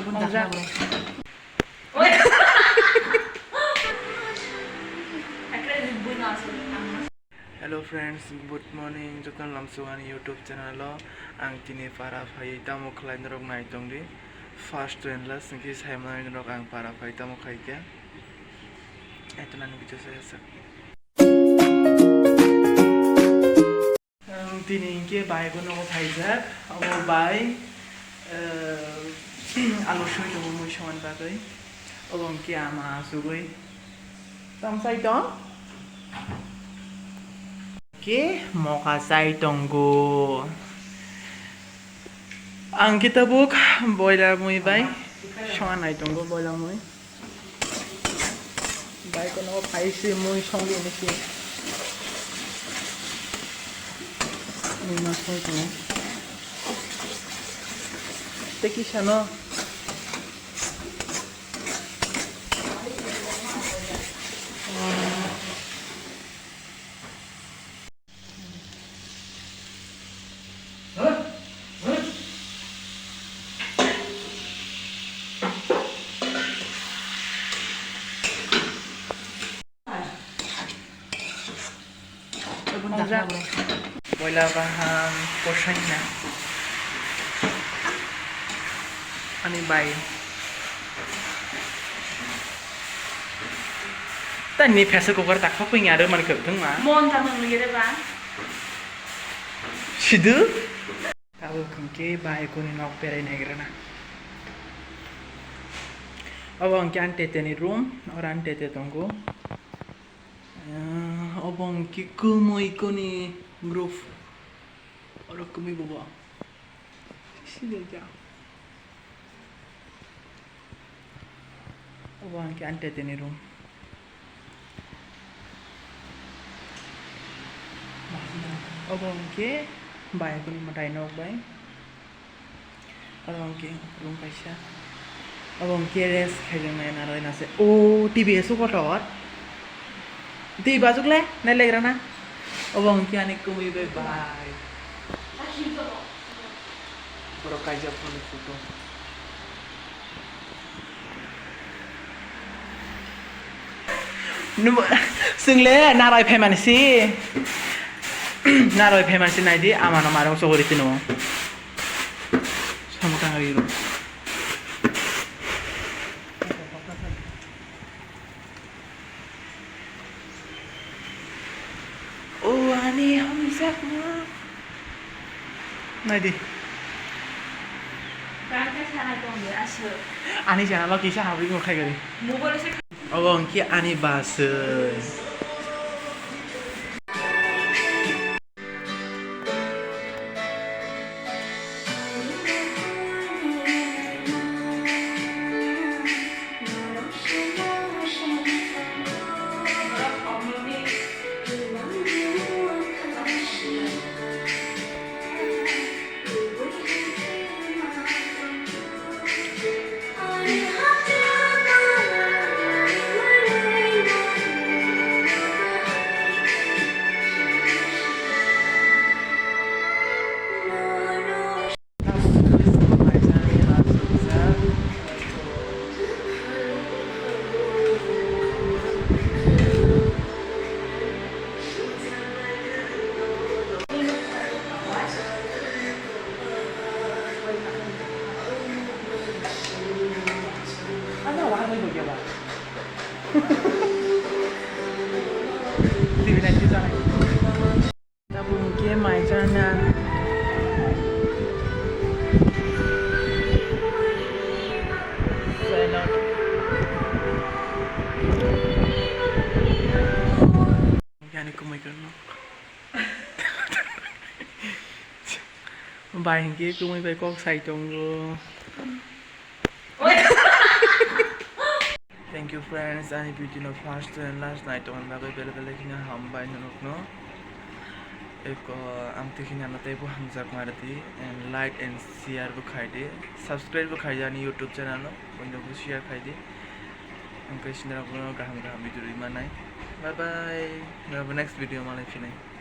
Hello friends, good morning. Jokan lamsuani YouTube channel lo ang tini para phai tamo khlai norok nai tongdi. First to and last ngki saimai norok ang para phai tamo khai ke. Eto nang video saya. Tini ngki bai ko no phai jak. Abo bai alu shui to mo shon ba kai. Abo ngki ama sugoi. Tam sai to. Oke, moka sai tonggo. Ang kita buk boiler mui bai. Shon nai tonggo boiler mui. Bai ko no phai se mui shong li ni si. Mui ma soi to. Teki shano. Boiler bahan portionnya ani bai tani pressure cooker tak phaping ado man khep thung ma mon ta mang ngi de ba sidu abo khumke bai ko ni nok perai nai grana abo ang kan tete ni room or an tete tongo obong ki kumoi ko ni groove oro kumi baba sile ja obong ki ante teni room obong ki bai ko ni matai nok bai obong ki room kaisa obong ki res khaijong na roi na se o tv su ko tot di bazuk le nai legrana obong ki ani kumi bai bai bro kaja phone photo nu single narai pheman si narai pheman si nai di amano marong so gori tino samutang riro oh ani hamzak ma nai di ani channel lo kisa habi ko khai gari mobile se obong ki ani bas bài kia cũng mới con xài trong luôn. Thank you friends, I beauty no first and last night on bago bele kina hambay nunok no. Eko am tikina na tayo hamzak marati and like and share bu khaide, subscribe bu khaide ani YouTube channel no, kondo bu share khaide. Ang kasi na ko gaham video manay. Bye bye. Next video malay finay.